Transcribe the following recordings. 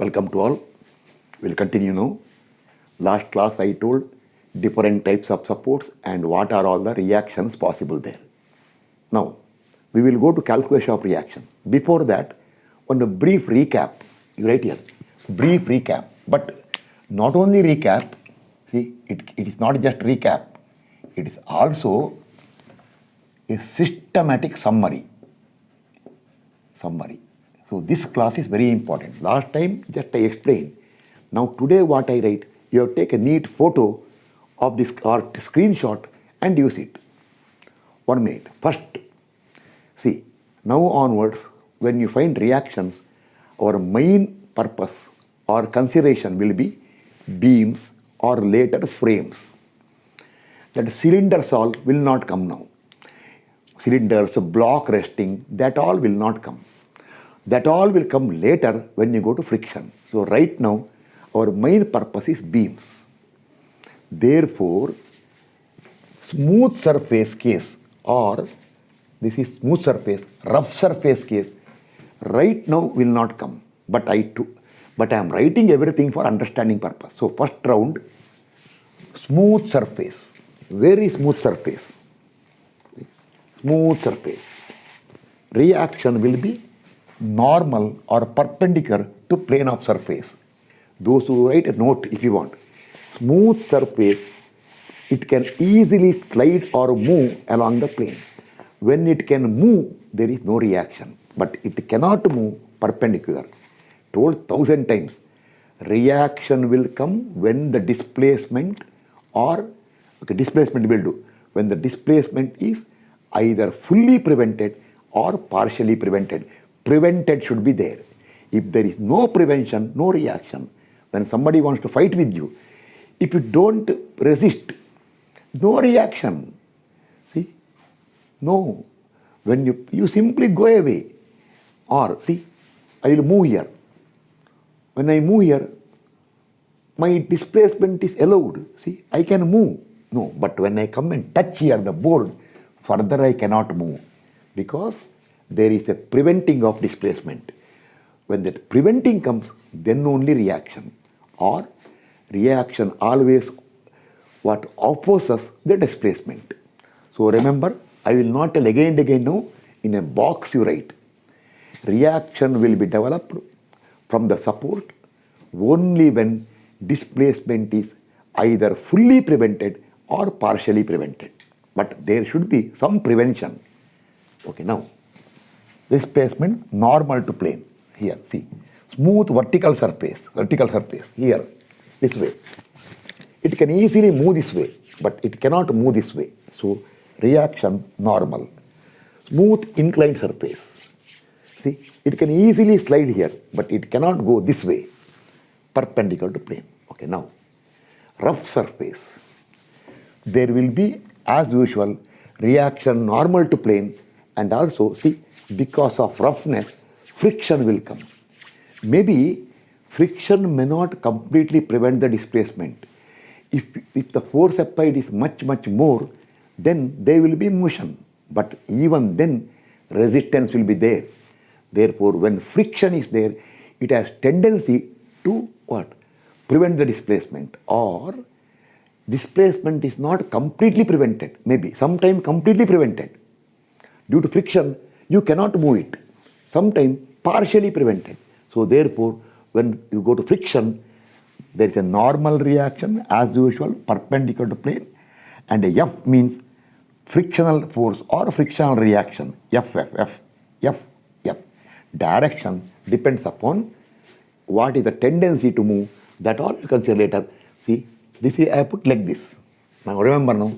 Welcome to all. We'll continue now. Last class I told different types of supports and what are all the reactions possible there. Now, we will go to calculation of reaction. Before that, on a brief recap, you write here, brief recap. But not only recap, see, it is not just recap, it is also a systematic summary. So this class is very important. Last time just I explained. Now today what I write, you have to take a neat photo of this or screenshot and use it. 1 minute. First, see, now onwards, when you find reactions, our main purpose or consideration will be beams or later frames. That cylinders all will not come now. Cylinders, block resting, that all will not come. That all will come later when you go to friction. So right now, our main purpose is beams. Therefore, smooth surface case or this is smooth surface, rough surface case, right now will not come. But I am writing everything for understanding purpose. So first round, smooth surface, very smooth surface. Smooth surface. Reaction will be normal or perpendicular to plane of surface. Those who write a note if you want. Smooth surface, it can easily slide or move along the plane. When it can move, there is no reaction. But it cannot move perpendicular. Told 1,000 times. Reaction will come when the displacement or displacement will do. When the displacement is either fully prevented or partially prevented. Prevented should be there. If there is no prevention, no reaction, when somebody wants to fight with you, if you don't resist, no reaction. See? No. When you simply go away. Or, see, I will move here. When I move here, my displacement is allowed. See, I can move. No, but when I come and touch here the board, further I cannot move. Because there is a preventing of displacement. When that preventing comes, then only reaction. Or reaction always what opposes the displacement. So remember, I will not tell again and again now, in a box you write. Reaction will be developed from the support only when displacement is either fully prevented or partially prevented. But there should be some prevention. Okay, now. Displacement normal to plane. Here, see. Smooth vertical surface, here, this way. It can easily move this way, but it cannot move this way. So, reaction normal. Smooth inclined surface. See, it can easily slide here, but it cannot go this way, perpendicular to plane. Okay, now, rough surface. There will be, as usual, reaction normal to plane, and also, see, because of roughness, friction will come. Maybe friction may not completely prevent the displacement. If the force applied is much more, then there will be motion. But even then, resistance will be there. Therefore, when friction is there, it has tendency to what? Prevent the displacement. Or displacement is not completely prevented. Maybe sometime completely prevented. Due to friction, you cannot move it. Sometimes partially prevented. So therefore, when you go to friction, there is a normal reaction as usual, perpendicular to plane, and a F means frictional force or frictional reaction. F. Direction depends upon what is the tendency to move. That all you consider later. See, this is I put like this. Now remember now,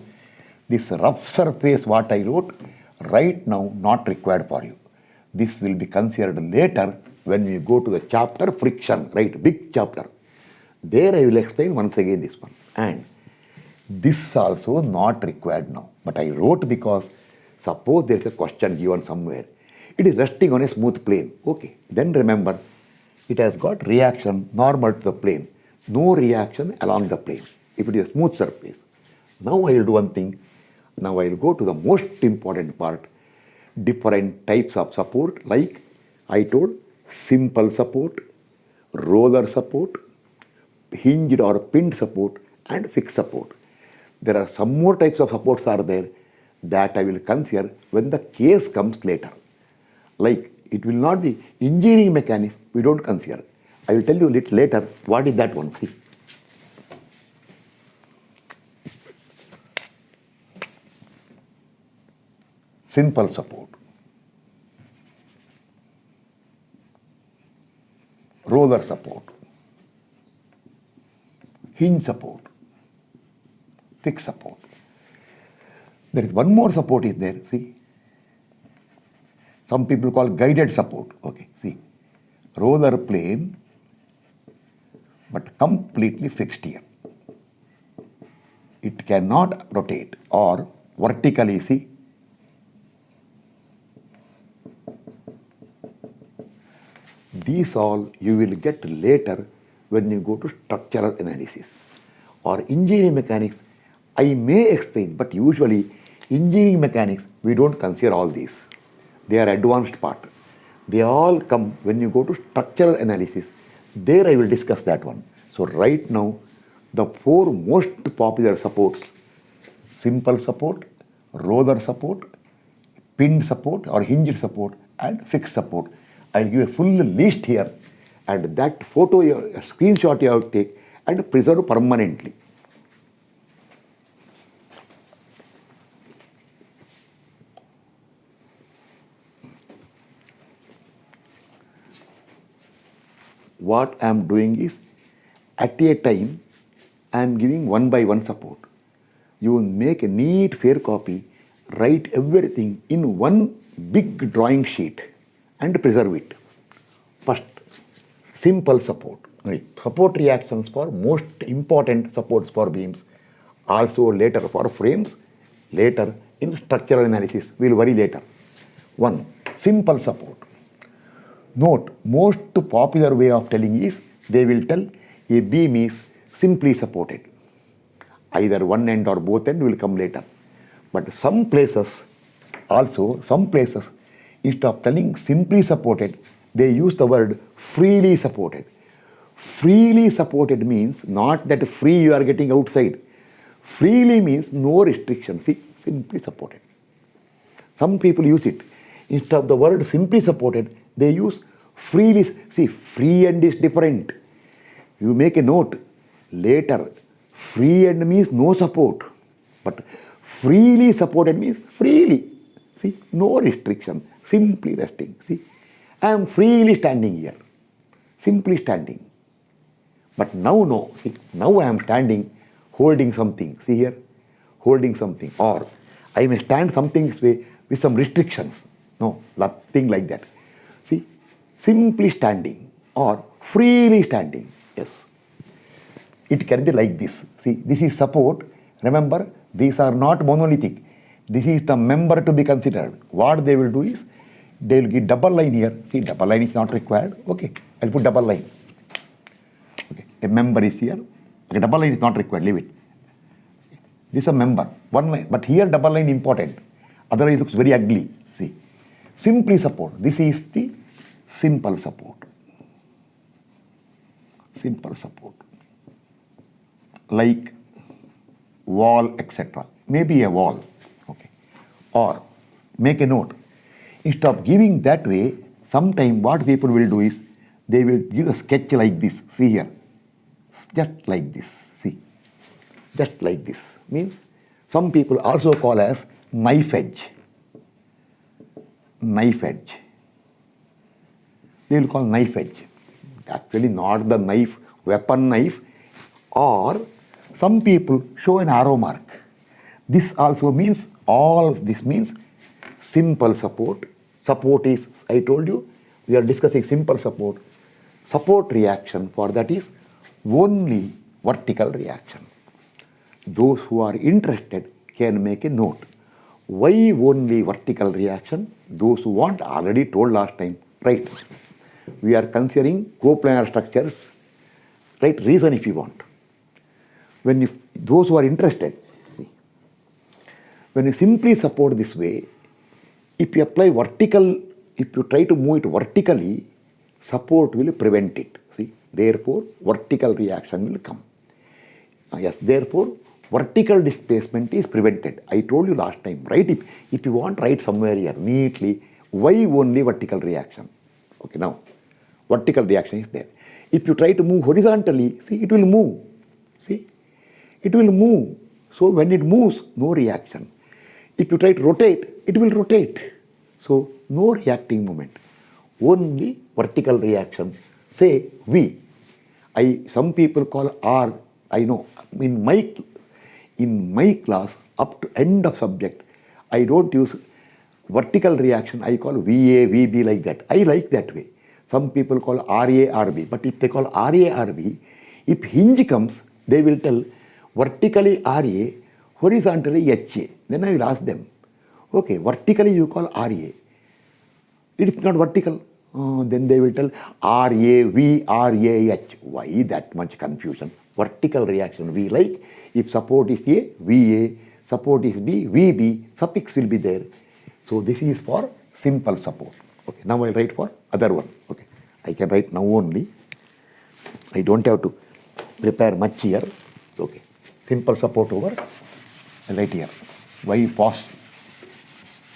this rough surface what I wrote, right now not required for you. This will be considered later when we go to the chapter friction, right? Big chapter. There I will explain once again this one. And this also not required now. But I wrote because suppose there is a question given somewhere. It is resting on a smooth plane. Okay. Then remember, it has got reaction normal to the plane. No reaction along the plane. If it is a smooth surface. Now I will do one thing. Now I will go to the most important part. Different types of support, like I told, simple support, roller support, hinged or pinned support, and fixed support. There are some more types of supports are there that I will consider when the case comes later. Like it will not be engineering mechanics, we don't consider. I will tell you a little later what is that one. See. Simple support, roller support, hinge support, fixed support. There is one more support is there, see. Some people call guided support. Okay, see. Roller plane, but completely fixed here. It cannot rotate or vertically, see. These all you will get later when you go to structural analysis. Or engineering mechanics, I may explain, but usually engineering mechanics, we don't consider all these. They are advanced part. They all come when you go to structural analysis. There I will discuss that one. So right now, the four most popular supports: simple support, roller support, pinned support or hinged support, and fixed support. I'll give a full list here, and that photo, screenshot you have to take and preserve permanently. What I am doing is, at a time, I am giving one by one support. You will make a neat fair copy, write everything in one big drawing sheet and preserve it. First, simple support. Support reactions for most important supports for beams. Also later for frames, later in structural analysis. We'll worry later. One, simple support. Note, most popular way of telling is, they will tell a beam is simply supported. Either one end or both end will come later. But some places, instead of telling simply supported, they use the word freely supported. Freely supported means not that free you are getting outside. Freely means no restriction. See, simply supported. Some people use it. Instead of the word simply supported, they use freely. See, free end is different. You make a note later. Free end means no support. But freely supported means freely. See, no restriction. Simply resting. See, I am freely standing here. Simply standing. But now no. See, now I am standing holding something. See here, holding something. Or I may stand something this way with some restrictions. No, nothing like that. See, simply standing or freely standing. Yes. It can be like this. See, this is support. Remember, these are not monolithic. This is the member to be considered. What they will do is, they will give double line here. See, double line is not required. Okay, I'll put double line. Okay, a member is here. Okay, double line is not required. Leave it. This is a member. One line, but here double line important. Otherwise, it looks very ugly. See, simply support. This is the simple support. Simple support. Like wall, etc. Maybe a wall. Okay. Or make a note. Instead of giving that way, sometime what people will do is, they will give a sketch like this. See here. Just like this. See. Just like this. Means some people also call as knife edge. Knife edge. They will call knife edge. Actually not the knife, weapon knife. Or some people show an arrow mark. This also means, all of this means simple support. Support is, I told you, we are discussing simple support. Support reaction for that is only vertical reaction. Those who are interested can make a note. Why only vertical reaction? Those who want, already told last time, right? We are considering coplanar structures, right? Reason if you want. Those who are interested, see, when you simply support this way, if you apply vertical, if you try to move it vertically, support will prevent it. See, Therefore, vertical reaction will come. Yes, therefore, vertical displacement is prevented. I told you last time, right? If you want, write somewhere here neatly, why only vertical reaction? Okay, now, vertical reaction is there. If you try to move horizontally, see, it will move. See, it will move. So when it moves, no reaction. If you try to rotate, it will rotate. So no reacting moment. Only vertical reaction. Say V. Some people call R. I know. In my class, up to end of subject, I don't use vertical reaction. I call VA, VB like that. I like that way. Some people call RA, RB. But if they call RA, RB, if hinge comes, they will tell vertically RA, horizontally HA. Then I will ask them, okay, vertically you call RA. It is not vertical. Then they will tell RAV, RAH. Why that much confusion? Vertical reaction we like. If support is A, VA, support is B, VB, suffix will be there. So this is for simple support. Okay, now I'll write for other one. Okay, I can write now only. I don't have to prepare much here. Okay, simple support over. I'll write here. Why pause?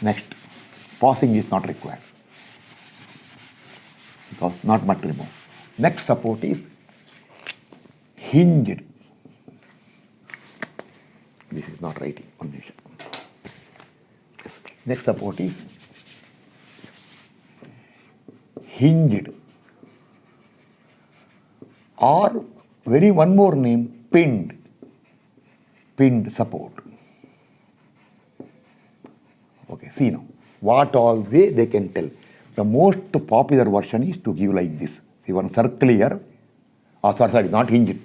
Next, pausing is not required because not much remove. Next support is hinged. This is not writing on this. Yes. Next support is hinged, or very one more name, pinned. Pinned support. Okay, see now, what all way they can tell. The most popular version is to give like this. See, one circle here. Sorry, not hinged.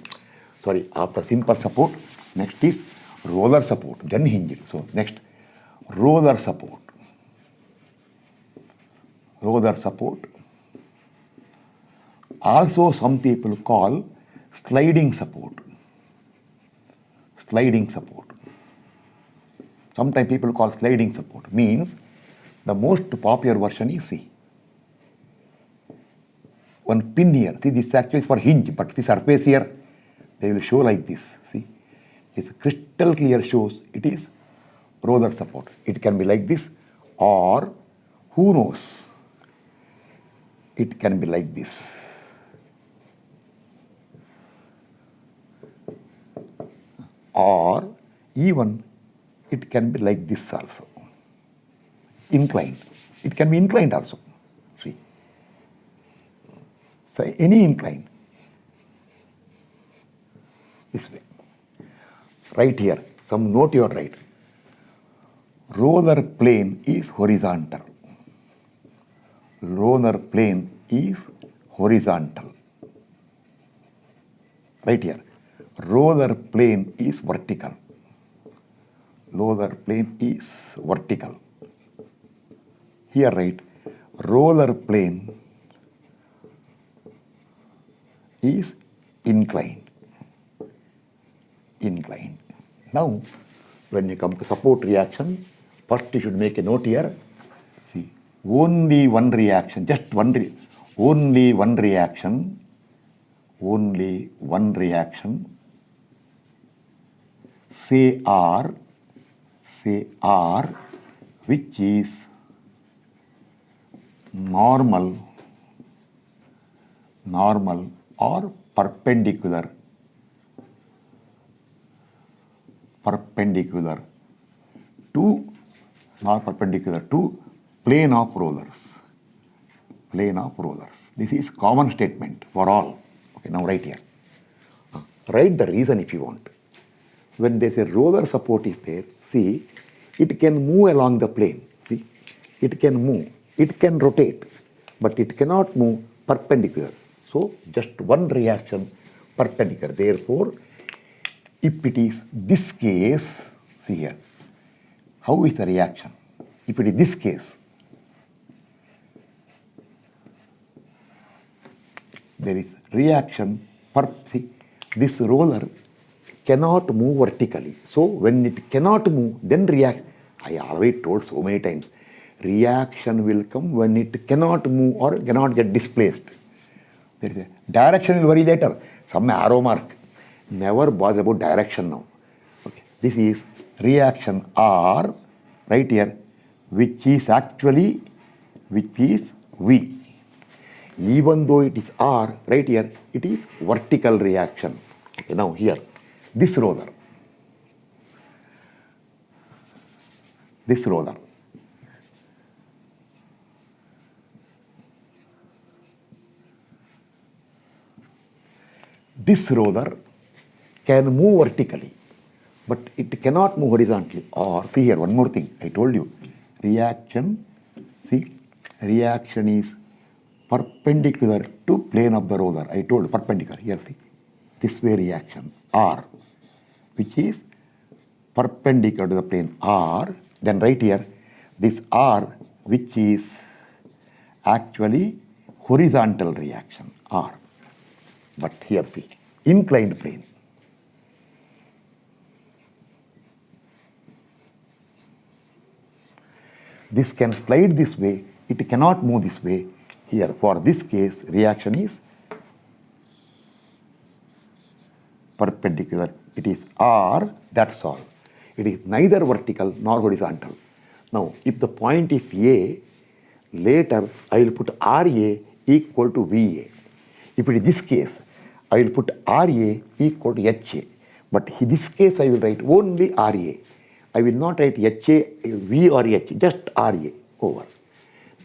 Sorry, after simple support, next is roller support, then hinged. So next, roller support. Roller support. Also, some people call sliding support. Sliding support. Sometimes people call sliding support. Means the most popular version is C. One pin here. See, this actually is for hinge, but the surface here, they will show like this. See, it's crystal clear shows it is roller support. It can be like this, or who knows, it can be like this. Or even it can be like this also. Inclined. It can be inclined also. See. So any incline. This way. Right here. Some note you are right. Roller plane is horizontal. Roller plane is horizontal. Right here. Roller plane is vertical. Roller plane is vertical. Here, right, roller plane is inclined. Inclined. Now, when you come to support reaction, first you should make a note here. See, only one reaction, just one, only one reaction, only one reaction. Say R, which is normal or perpendicular to, not perpendicular to, plane of rollers. Plane of rollers. This is common statement for all. Okay, now write here. Write the reason if you want. When there's a roller support is there, see, it can move along the plane. See, it can move, it can rotate, but it cannot move perpendicular. So, just one reaction perpendicular. Therefore, if it is this case, see here, how is the reaction? If it is this case, there is reaction, see, this roller cannot move vertically. So when it cannot move, then react. I already told so many times, reaction will come when it cannot move or cannot get displaced. There is a Direction will vary later. Some arrow mark. Never bother about direction now. Okay. This is reaction R right here, which is actually V. Even though it is R right here, it is vertical reaction. Okay, now here, this roller. This roller. This roller can move vertically, but it cannot move horizontally. Or see here, one more thing. I told you, reaction, see, reaction is perpendicular to plane of the roller. I told perpendicular. Here, see, this way reaction R, which is perpendicular to the plane R. Then right here, this R, which is actually horizontal reaction R. But here, see, inclined plane. This can slide this way, it cannot move this way. Here, for this case, reaction is perpendicular. It is R, that's all. It is neither vertical nor horizontal. Now, if the point is A, later I will put RA equal to VA. If it is this case, I will put RA equal to HA. But in this case, I will write only RA. I will not write HA, V or H, just RA over.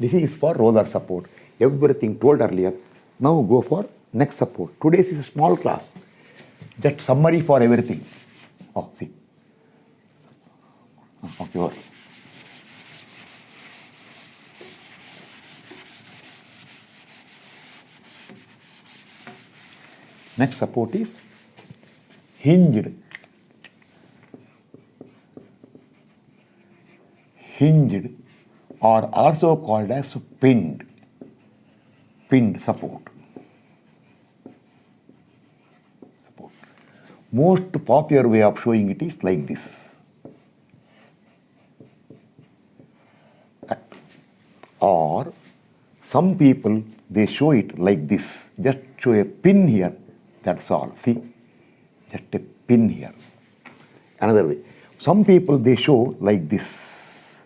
This is for roller support. Everything told earlier. Now go for next support. Today's is a small class. Just summary for everything. Oh, see. Okay, over. Next support is hinged. Hinged or also called as pinned. Pinned support. Most popular way of showing it is like this. Or some people, they show it like this. Just show a pin here, that's all. See, just a pin here. Another way. Some people, they show like this.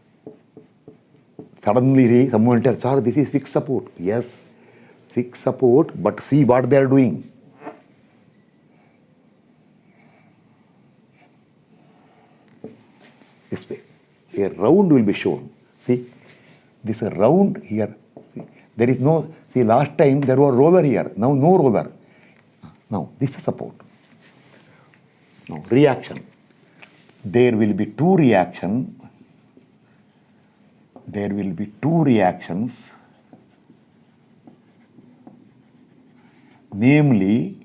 Suddenly, someone tells, sir, this is fixed support. Yes, fixed support, but see what they are doing. This way. A round will be shown. See, this round here. See, there is no, see, last time there was roller here. Now no roller. Now this is support. Now reaction. There will be two reactions. There will be two reactions. Namely,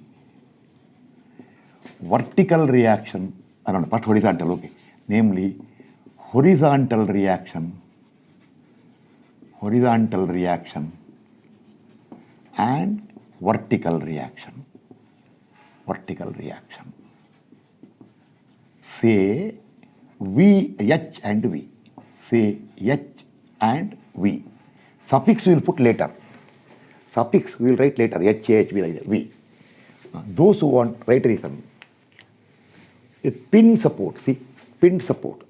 vertical reaction, but horizontal, okay. Namely, horizontal reaction and vertical reaction. Say V, H and V. Say H and V. Suffix we will put later. Suffix we will write later. H, H, V. Those who want, write reason. A pin support, see, pin support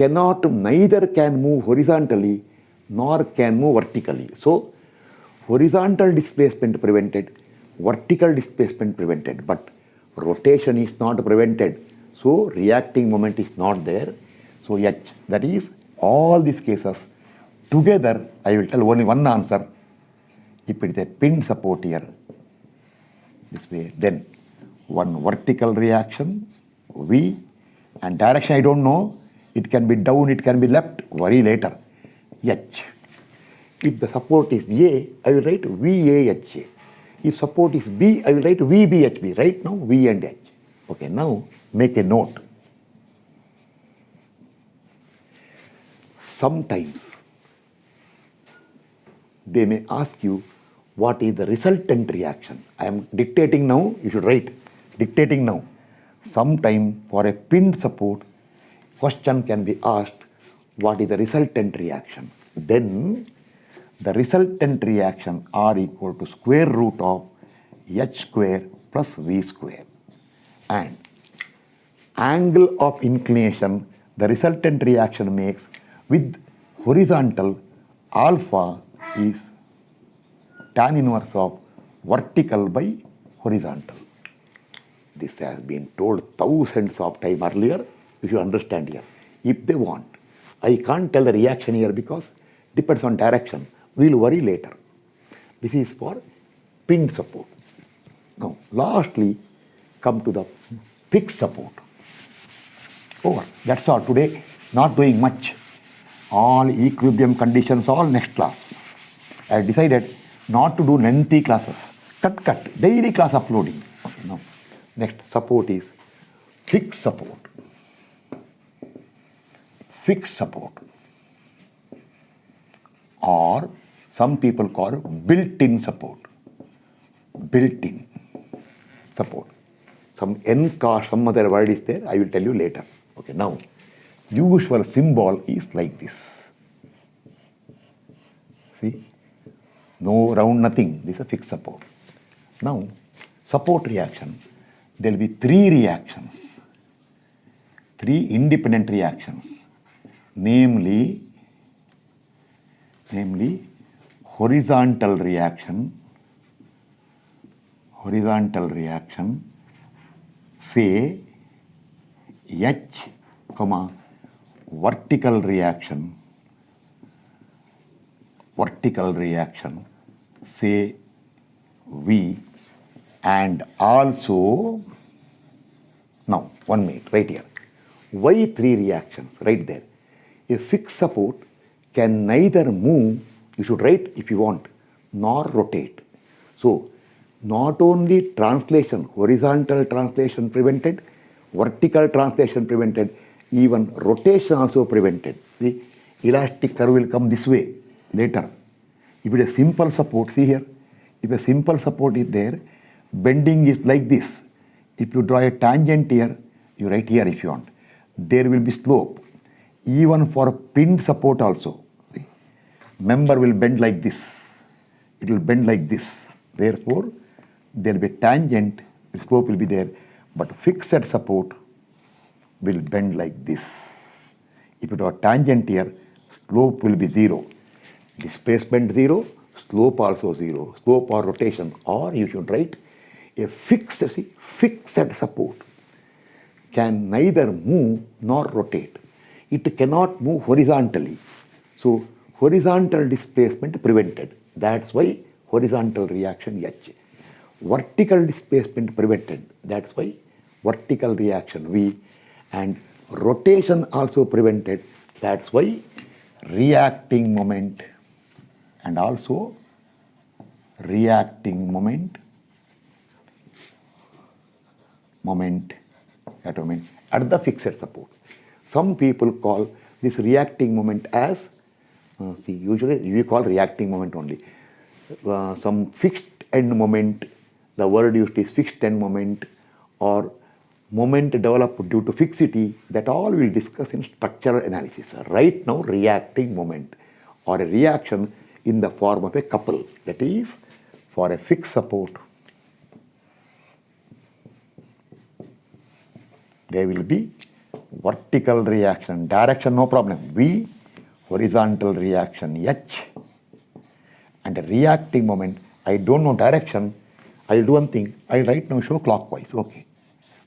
neither can move horizontally nor can move vertically. So, horizontal displacement prevented, vertical displacement prevented, but rotation is not prevented. So, reacting moment is not there. So, H, that is all these cases. Together, I will tell only one answer. If it is a pin support here, this way, then one vertical reaction, V, and direction I don't know. It can be down, it can be left, worry later. H. If the support is A, I will write VAHA. If support is B, I will write VBHB. Right now, V and H. Okay, now make a note. Sometimes they may ask you what is the resultant reaction. I am dictating now, you should write. Dictating now. Sometime for a pinned support, question can be asked, what is the resultant reaction? Then the resultant reaction R equal to square root of h square plus v square. And angle of inclination the resultant reaction makes with horizontal alpha is tan inverse of vertical by horizontal. This has been told thousands of times earlier. You should understand here. If they want, I can't tell the reaction here because depends on direction. We'll worry later. This is for pinned support. Now, lastly, come to the fixed support. Over. That's all today. Not doing much. All equilibrium conditions, all next class. I decided not to do lengthy classes. Cut. Daily class uploading. Okay, now, next support is fixed support. Fixed support. Or some people call built-in support. Built-in support. Some other word is there. I will tell you later. Okay, now, usual symbol is like this. See? No round, nothing. This is a fixed support. Now, support reaction. There will be three reactions. Three independent reactions. Namely, horizontal reaction, say H, vertical reaction, say V, and also, now 1 minute, right here. Why three reactions? Right there. A fixed support can neither move, you should write if you want, nor rotate. So, not only translation, horizontal translation prevented, vertical translation prevented, even rotation also prevented. See, elastic curve will come this way later. If it is a simple support, see here, if a simple support is there, bending is like this. If you draw a tangent here, you write here if you want. There will be slope. Even for pinned support also. See, member will bend like this. It will bend like this. Therefore, there will be tangent, the slope will be there, but fixed support will bend like this. If you draw a tangent here, slope will be 0. Displacement 0, slope also 0. Slope or rotation, or you should write a fixed support can neither move nor rotate. It cannot move horizontally. So, horizontal displacement prevented. That's why horizontal reaction H. Vertical displacement prevented. That's why vertical reaction V. And rotation also prevented. That's why reacting moment and also reacting moment at the fixed support. Some people call this reacting moment as, usually we call reacting moment only. Some fixed end moment, the word used is fixed end moment, or moment developed due to fixity, that all we'll discuss in structural analysis. Right now, reacting moment or a reaction in the form of a couple, that is for a fixed support. There will be vertical reaction, direction no problem, V, horizontal reaction H, and a reacting moment. I don't know direction, I'll do one thing, I'll right now show clockwise, okay.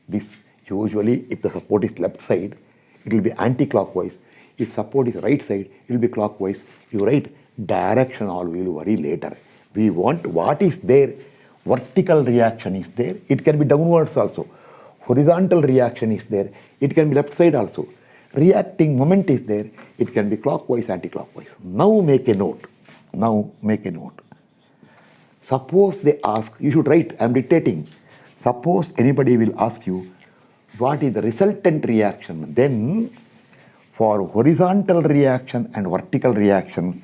This usually, if the support is left side, it will be anti-clockwise. If support is right side, it will be clockwise. You write direction, all we will worry later. We want what is there. Vertical reaction is there, it can be downwards also. Horizontal reaction is there, it can be left side also. Reacting moment is there, it can be clockwise, anti-clockwise. Now make a note. Suppose they ask, you should write, I am dictating. Suppose anybody will ask you, what is the resultant reaction? Then, for horizontal reaction and vertical reactions,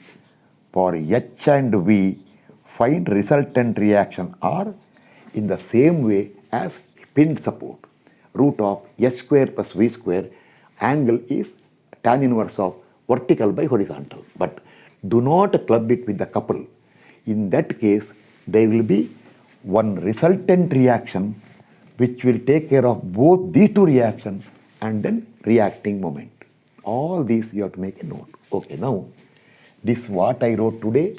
for H and V, find resultant reaction are in the same way as pinned support. Root of H square plus V square, angle is tan inverse of vertical by horizontal. But do not club it with the couple. In that case, they will be one resultant reaction which will take care of both these two reactions and then reacting moment. All these you have to make a note. Okay, now this what I wrote today.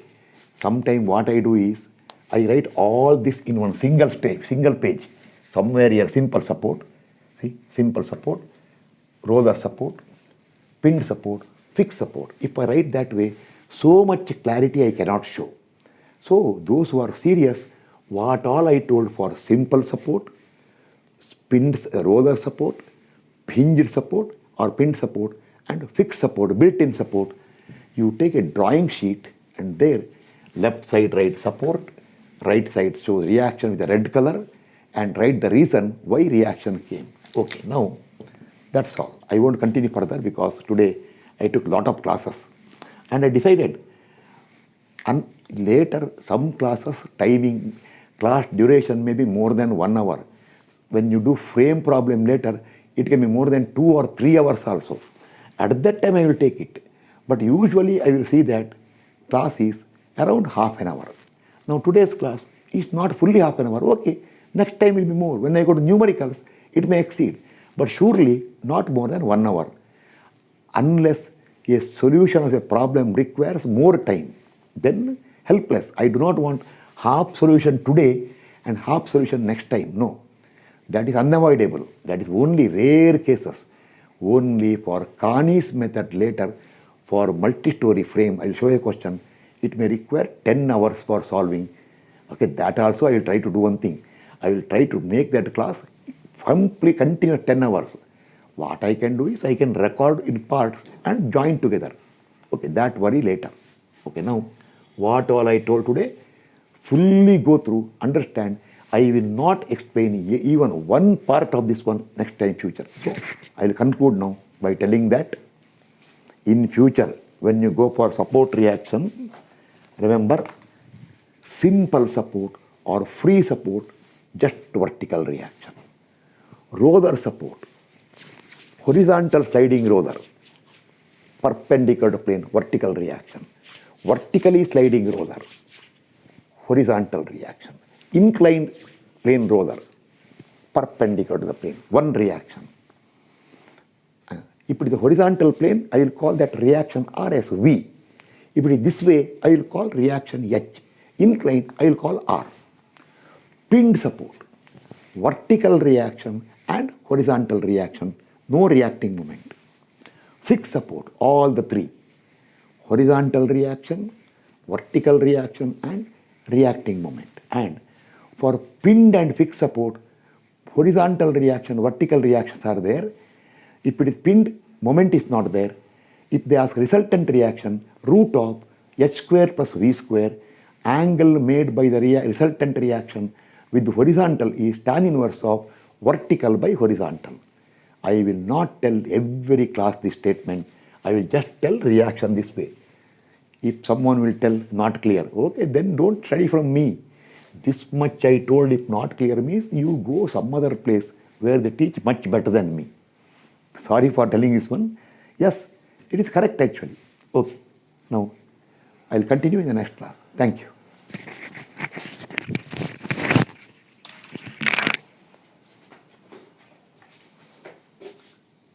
Sometime what I do is I write all this in one single page. Somewhere here, simple support, see, simple support, roller support, pinned support, fixed support. If I write that way, so much clarity I cannot show. So those who are serious, what all I told for simple support, pinned roller support, hinged support or pinned support and fixed support, built-in support, you take a drawing sheet and there left side write support, right side shows reaction with a red color and write the reason why reaction came. Okay, now that's all. I won't continue further because today I took a lot of classes and I decided and later some classes timing, class duration may be more than 1 hour. When you do frame problem later, it can be more than 2 or 3 hours also. At that time I will take it. But usually I will see that class is around half an hour. Now today's class is not fully half an hour. Okay, next time will be more. When I go to numericals, it may exceed. But surely not more than 1 hour. Unless a solution of a problem requires more time, then helpless. I do not want half solution today and half solution next time. No. That is unavoidable. That is only rare cases. Only for Kani's method later, for multi-story frame, I will show you a question. It may require 10 hours for solving. Okay, that also I will try to do one thing. I will try to make that class continuous 10 hours. What I can do is I can record in parts and join together. Okay, that worry later. Okay, now what all I told today, fully go through, understand. I will not explain even one part of this one next time future. So I will conclude now by telling that in future, when you go for support reaction, remember simple support or free support, just vertical reaction. Roller support, horizontal sliding roller, perpendicular to plane, vertical reaction. Vertically sliding roller, horizontal reaction. Inclined plane roller, perpendicular to the plane, one reaction. If it is the horizontal plane, I will call that reaction R as V. If it is this way, I will call reaction H. Inclined, I will call R. Pinned support, vertical reaction and horizontal reaction, no reacting moment. Fixed support, all the three. Horizontal reaction, vertical reaction and reacting moment. And for pinned and fixed support, horizontal reaction, vertical reactions are there. If it is pinned, moment is not there. If they ask resultant reaction, root of h square plus v square, angle made by the resultant reaction with the horizontal is tan inverse of vertical by horizontal. I will not tell every class this statement. I will just tell reaction this way. If someone will tell not clear, okay, then don't study from me. This much I told, if not clear means you go some other place where they teach much better than me. Sorry for telling this one. Yes, it is correct actually. Okay, now I will continue in the next class. Thank you.